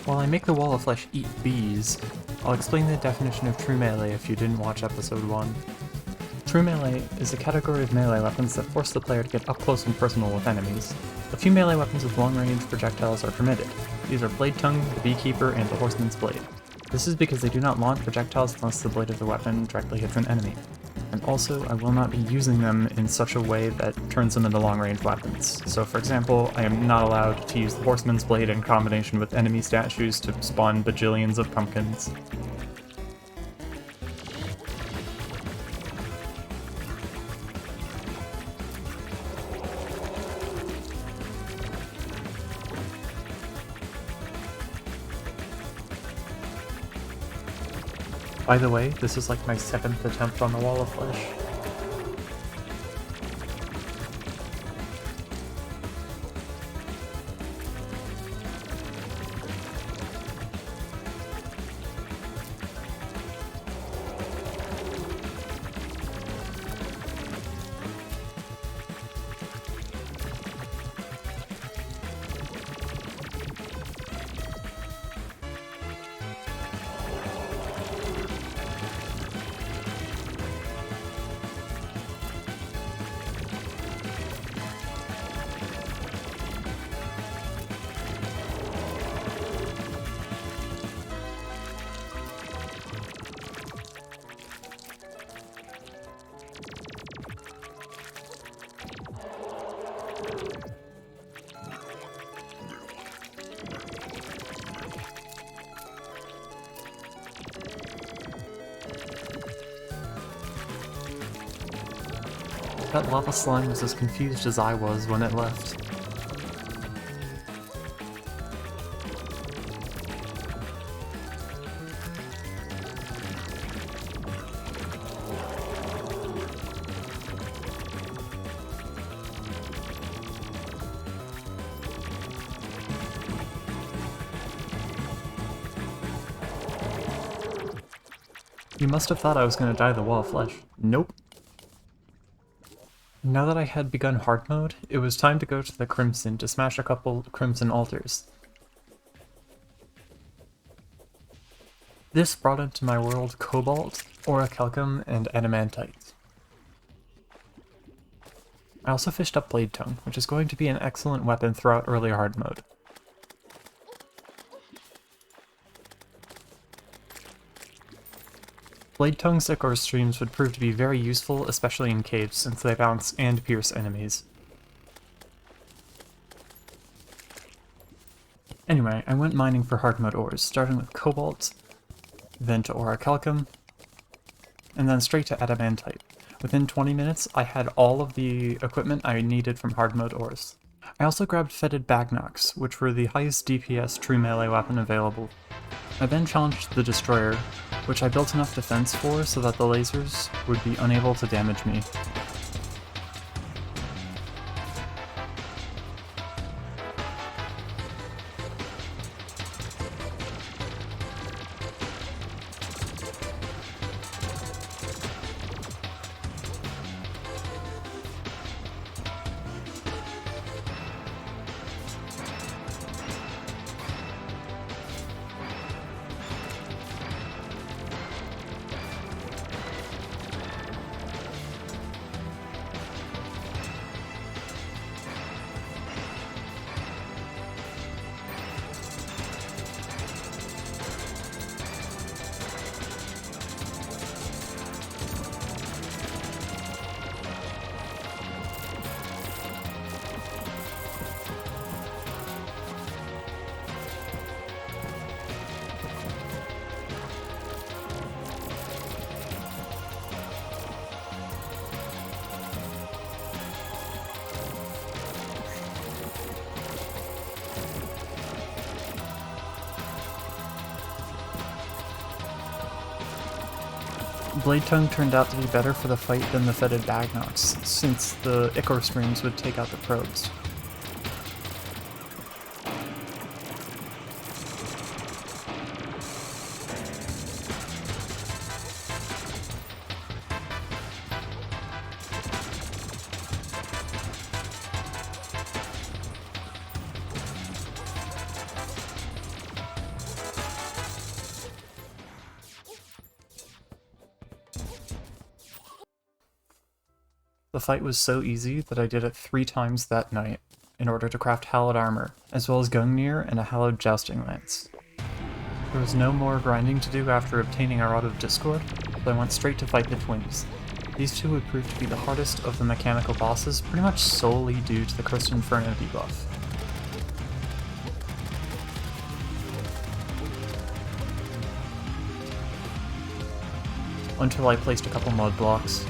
While I make the Wall of Flesh eat bees, I'll explain the definition of True Melee if you didn't watch episode 1. True Melee is a category of melee weapons that force the player to get up close and personal with enemies. A few melee weapons with long-range projectiles are permitted. These are Blade Tongue, the Beekeeper, and the Horseman's Blade. This is because they do not launch projectiles unless the blade of the weapon directly hits an enemy. And also, I will not be using them in such a way that turns them into long-range weapons. So for example, I am not allowed to use the Horseman's Blade in combination with enemy statues to spawn bajillions of pumpkins. By the way, this is like my 7th attempt on the Wall of Flesh. That lava slime was as confused as I was when it left. You must have thought I was going to die the Wall of Flesh. Nope. Now that I had begun Hardmode, it was time to go to the Crimson to smash a couple Crimson altars. This brought into my world Cobalt, Orichalcum, and Adamantite. I also fished up Blade Tongue, which is going to be an excellent weapon throughout early Hardmode. Blade Tongue's Eclipse streams would prove to be very useful, especially in caves, since they bounce and pierce enemies. Anyway, I went mining for Hardmode ores, starting with Cobalt, then to Orichalcum, and then straight to Adamantite. Within 20 minutes, I had all of the equipment I needed from Hardmode ores. I also grabbed Fetid Bagnocks, which were the highest DPS True Melee weapon available. I then challenged the Destroyer, which I built enough defense for so that the lasers would be unable to damage me. Blade Tongue turned out to be better for the fight than the Fetid Bagnocks, since the Ichor streams would take out the probes. The fight was so easy that I did it 3 times that night, in order to craft hallowed armor, as well as Gungnir and a hallowed jousting lance. There was no more grinding to do after obtaining our Rod of Discord, so I went straight to fight the twins. These two would prove to be the hardest of the mechanical bosses, pretty much solely due to the Cursed Inferno debuff. Until I placed a couple mud blocks.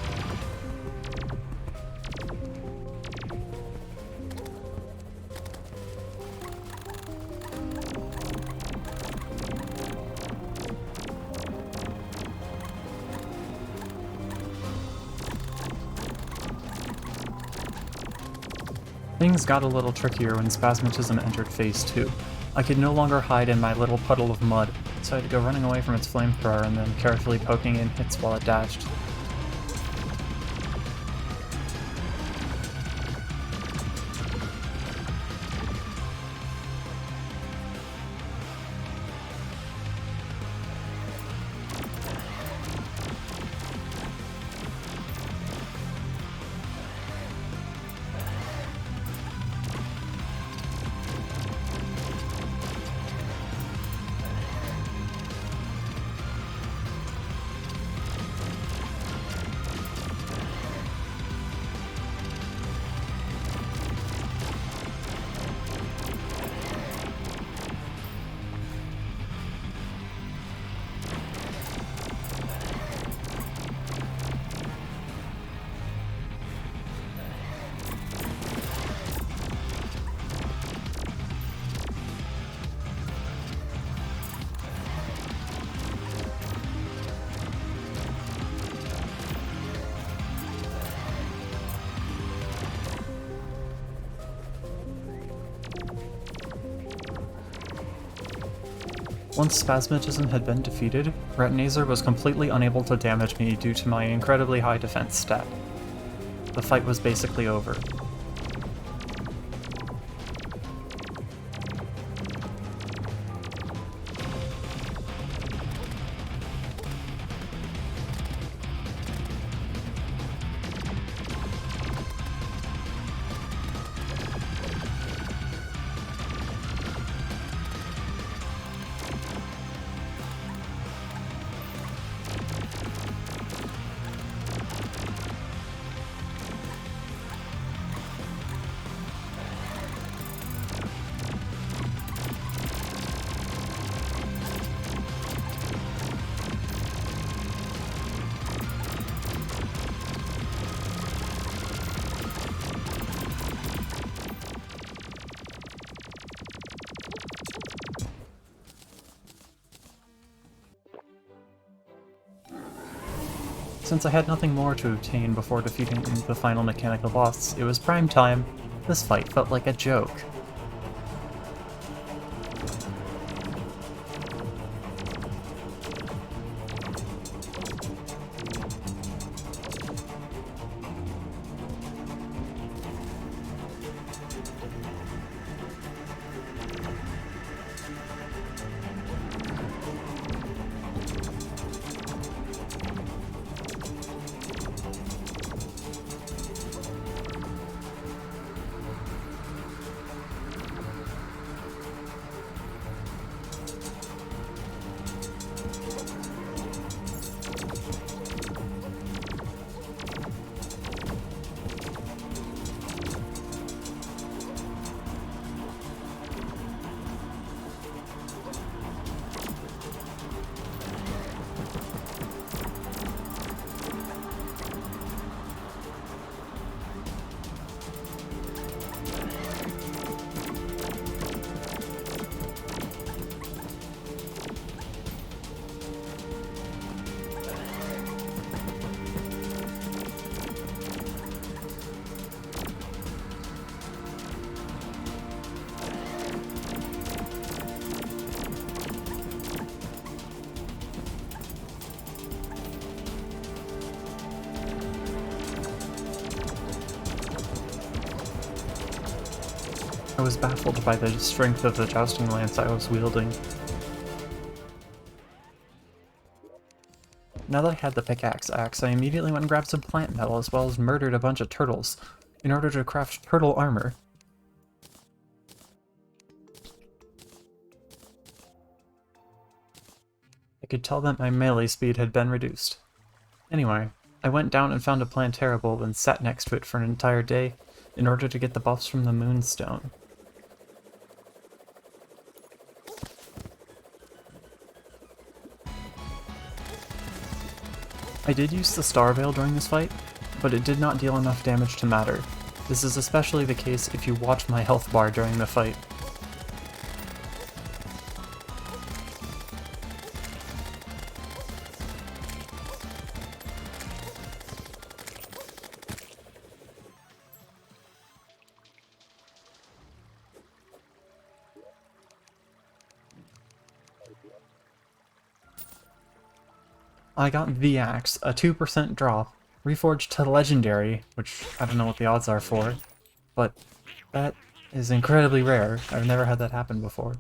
Things got a little trickier when Spasmatism entered Phase 2. I could no longer hide in my little puddle of mud, so I had to go running away from its flamethrower and then carefully poking in hits while it dashed. Once Spasmatism had been defeated, Retinazer was completely unable to damage me due to my incredibly high defense stat. The fight was basically over. Since I had nothing more to obtain before defeating the final mechanical boss, it was prime time. This fight felt like a joke. I was baffled by the strength of the jousting lance I was wielding. Now that I had the pickaxe axe, I immediately went and grabbed some plant metal as well as murdered a bunch of turtles in order to craft turtle armor. I could tell that my melee speed had been reduced. Anyway, I went down and found a Plantera bulb and sat next to it for an entire day in order to get the buffs from the Moonstone. I did use the Star Veil during this fight, but it did not deal enough damage to matter. This is especially the case if you watch my health bar during the fight. I got the axe, a 2% drop, reforged to legendary, which I don't know what the odds are for, but that is incredibly rare. I've never had that happen before.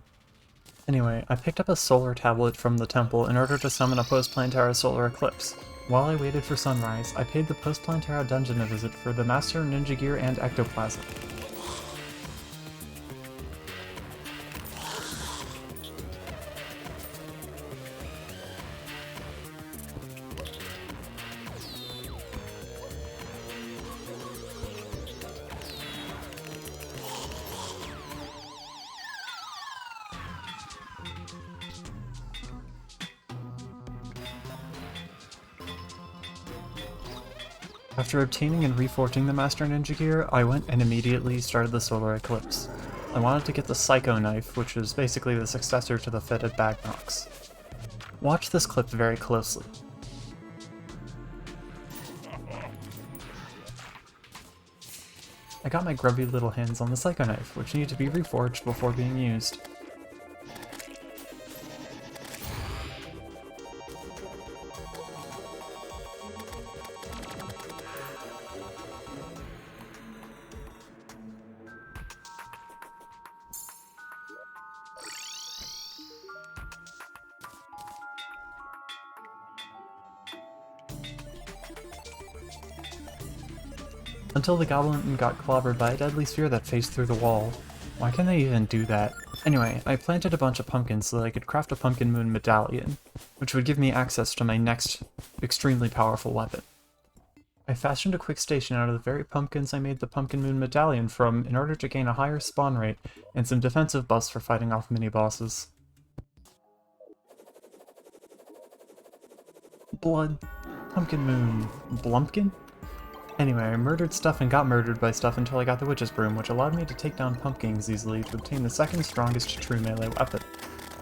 Anyway, I picked up a solar tablet from the temple in order to summon a post-Plantera solar eclipse. While I waited for sunrise, I paid the post-Plantera dungeon a visit for the Master Ninja Gear and Ectoplasm. After obtaining and reforging the Master Ninja Gear, I went and immediately started the Solar Eclipse. I wanted to get the Psycho Knife, which is basically the successor to the fitted Bagnox. Watch this clip very closely. I got my grubby little hands on the Psycho Knife, which needed to be reforged before being used. Until the goblin got clobbered by a deadly sphere that phased through the wall. Why can they even do that? Anyway, I planted a bunch of pumpkins so that I could craft a Pumpkin Moon medallion, which would give me access to my next extremely powerful weapon. I fashioned a quick station out of the very pumpkins I made the Pumpkin Moon medallion from in order to gain a higher spawn rate and some defensive buffs for fighting off mini-bosses. Blood. Pumpkin Moon. Blumpkin? Anyway, I murdered stuff and got murdered by stuff until I got the Witch's Broom, which allowed me to take down pumpkins easily to obtain the second strongest true melee weapon,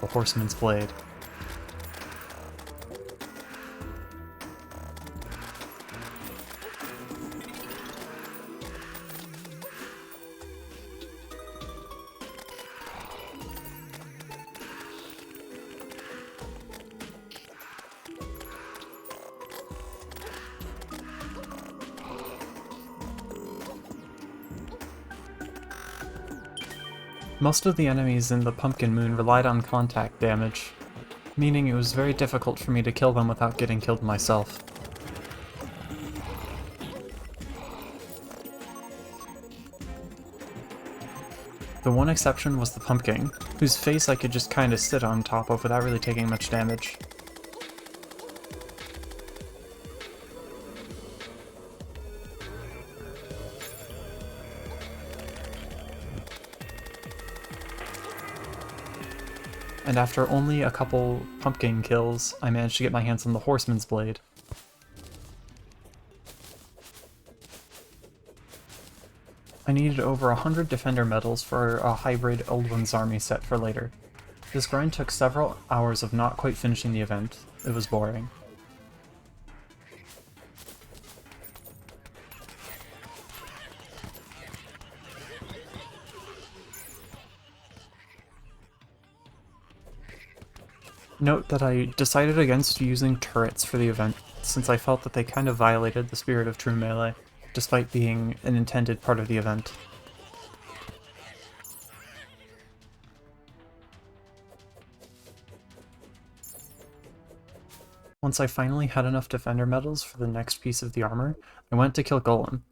the Horseman's Blade. Most of the enemies in the Pumpkin Moon relied on contact damage, meaning it was very difficult for me to kill them without getting killed myself. The one exception was the Pumpkin, whose face I could just kinda sit on top of without really taking much damage. And after only a couple pumpkin kills, I managed to get my hands on the Horseman's Blade. I needed over 100 Defender medals for a hybrid Old One's Army set for later. This grind took several hours of not quite finishing the event. It was boring. Note that I decided against using turrets for the event, since I felt that they kind of violated the spirit of True Melee, despite being an intended part of the event. Once I finally had enough defender medals for the next piece of the armor, I went to kill Golem.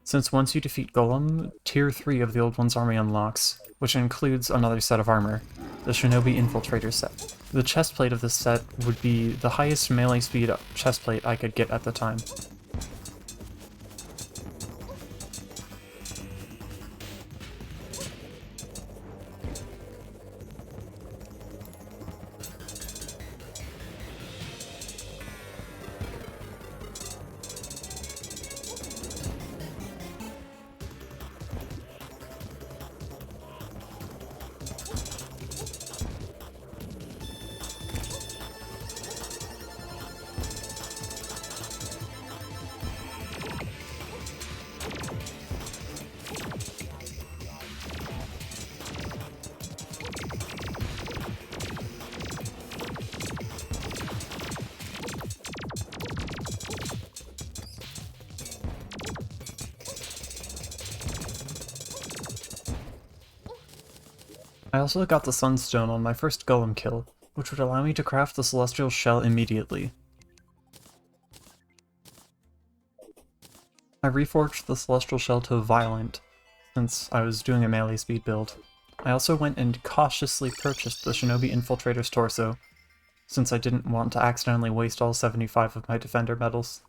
Since once you defeat Golem, Tier 3 of the Old One's army unlocks, which includes another set of armor, the Shinobi Infiltrator set. The chestplate of this set would be the highest melee speed chestplate I could get at the time. I also got the Sunstone on my first Golem kill, which would allow me to craft the Celestial Shell immediately. I reforged the Celestial Shell to Violent, since I was doing a melee speed build. I also went and cautiously purchased the Shinobi Infiltrator's torso, since I didn't want to accidentally waste all 75 of my defender medals.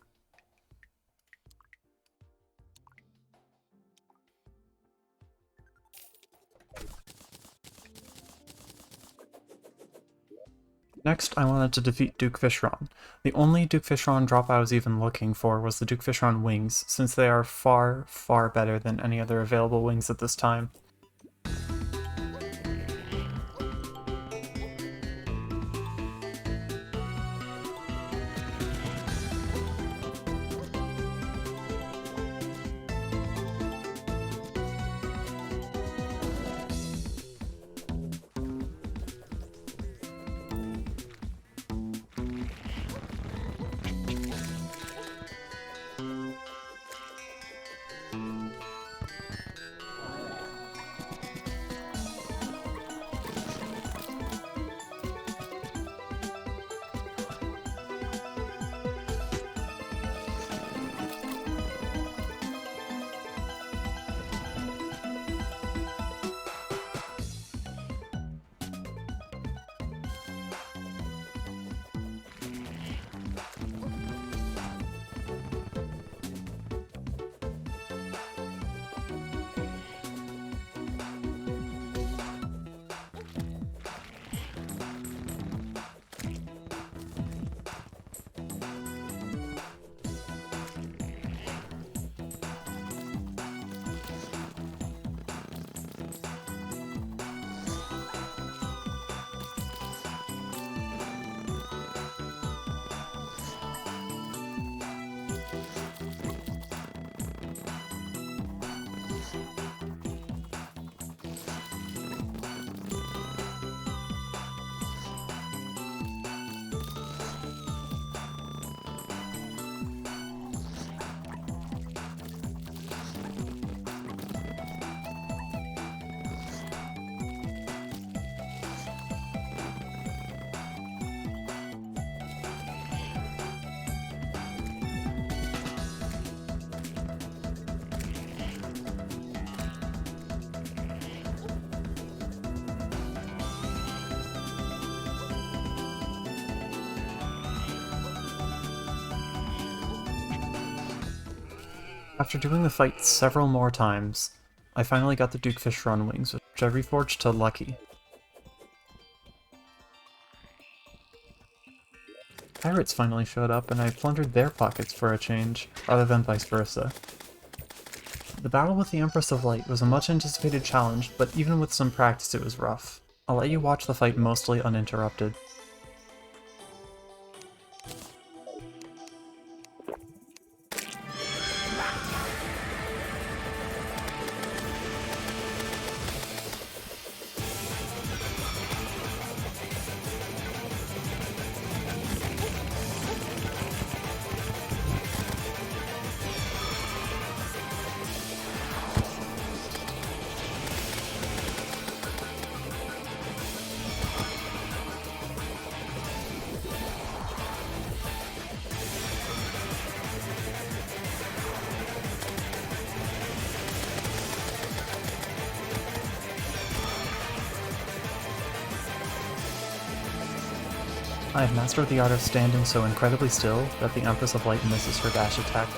Next, I wanted to defeat Duke Fishron. The only Duke Fishron drop I was even looking for was the Duke Fishron wings, since they are far, far better than any other available wings at this time. After doing the fight several more times, I finally got the Duke Fishron wings, which I reforged to Lucky. Pirates finally showed up, and I plundered their pockets for a change, rather than vice versa. The battle with the Empress of Light was a much anticipated challenge, but even with some practice it was rough. I'll let you watch the fight mostly uninterrupted. I have mastered the art of standing so incredibly still that the Empress of Light misses her dash attack.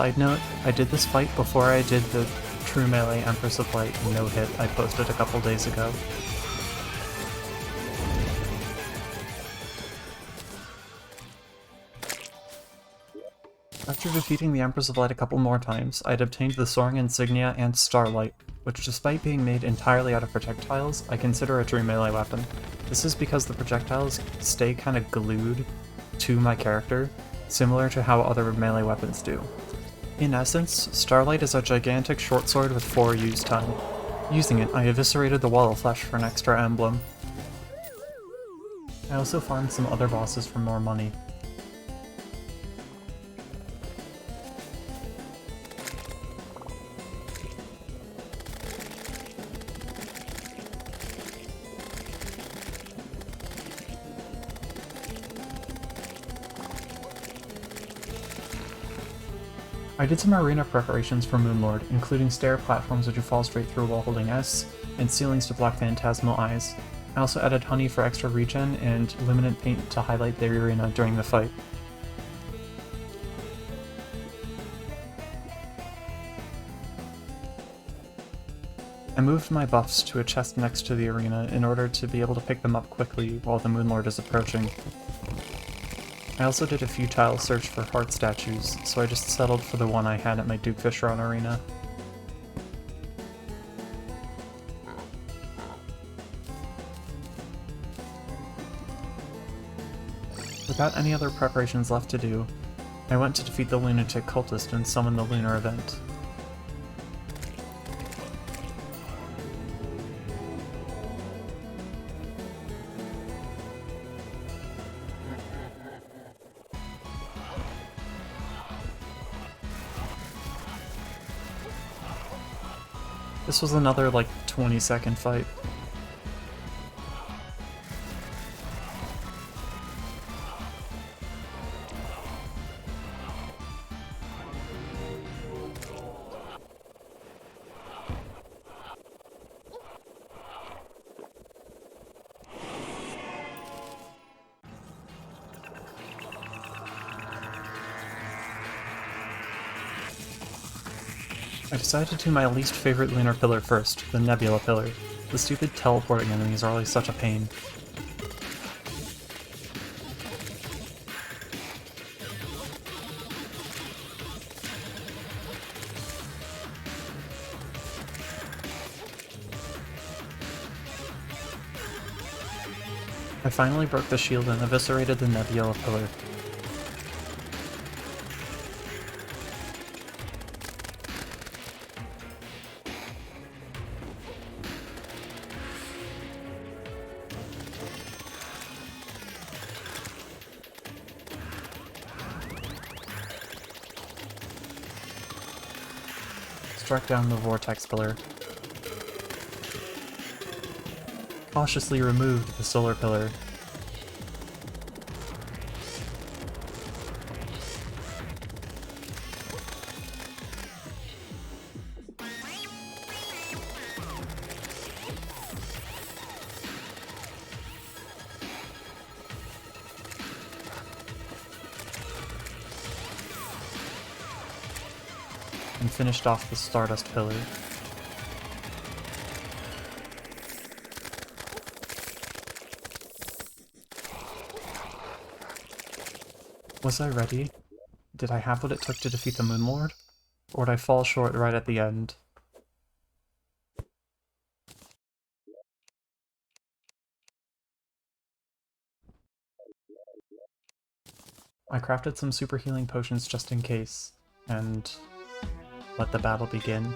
Side note, I did this fight before I did the True Melee Empress of Light no-hit I posted a couple days ago. After defeating the Empress of Light a couple more times, I'd obtained the Soaring Insignia and Starlight, which despite being made entirely out of projectiles, I consider a true melee weapon. This is because the projectiles stay kind of glued to my character, similar to how other melee weapons do. In essence, Starlight is a gigantic short sword with 4 use time. Using it, I eviscerated the wall of flesh for an extra emblem. I also farmed some other bosses for more money. I did some arena preparations for Moonlord, including stair platforms which you fall straight through while holding S, and ceilings to block phantasmal eyes. I also added honey for extra regen and luminant paint to highlight the arena during the fight. I moved my buffs to a chest next to the arena in order to be able to pick them up quickly while the Moonlord is approaching. I also did a futile search for heart statues, so I just settled for the one I had at my Duke Fishron arena. Without any other preparations left to do, I went to defeat the lunatic cultist and summon the lunar event. This was another, like, 20-second fight. I decided to do my least favorite lunar pillar first, the Nebula pillar. The stupid teleporting enemies are always such a pain. I finally broke the shield and eviscerated the Nebula pillar. Struck down the vortex pillar. Cautiously removed the solar pillar. And finished off the Stardust pillar. Was I ready? Did I have what it took to defeat the Moonlord? Or did I fall short right at the end? I crafted some super healing potions just in case, and let the battle begin.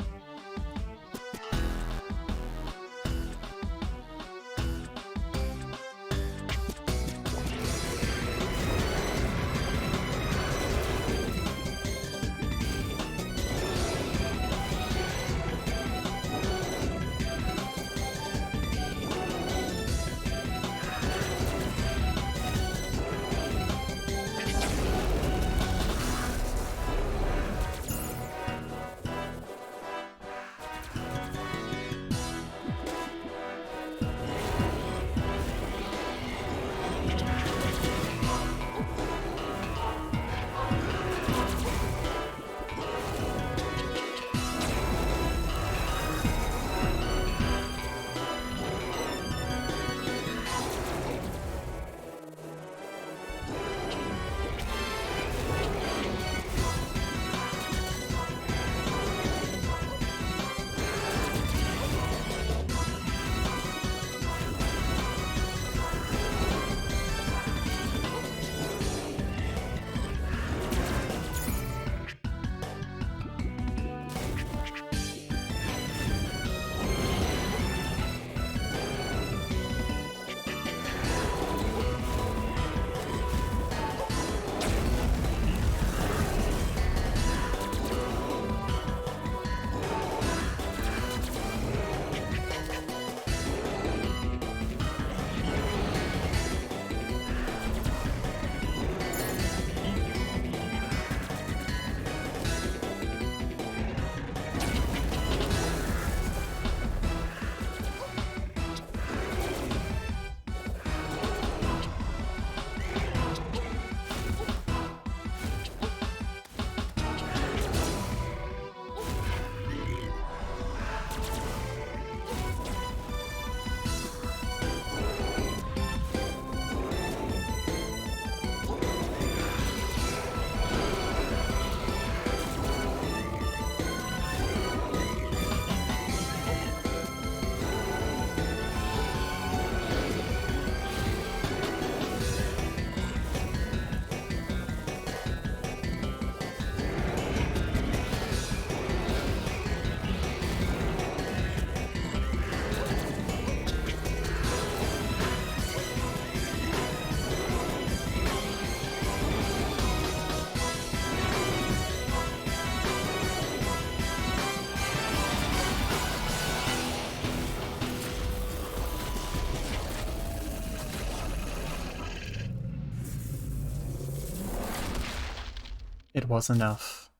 it was enough.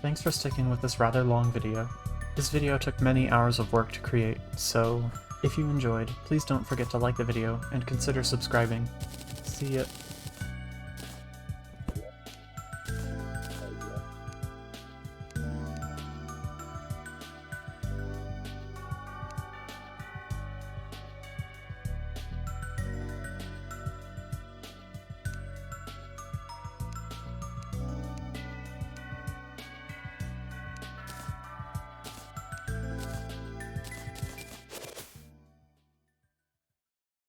Thanks for sticking with this rather long video. This video took many hours of work to create, so if you enjoyed, please don't forget to like the video and consider subscribing. See ya.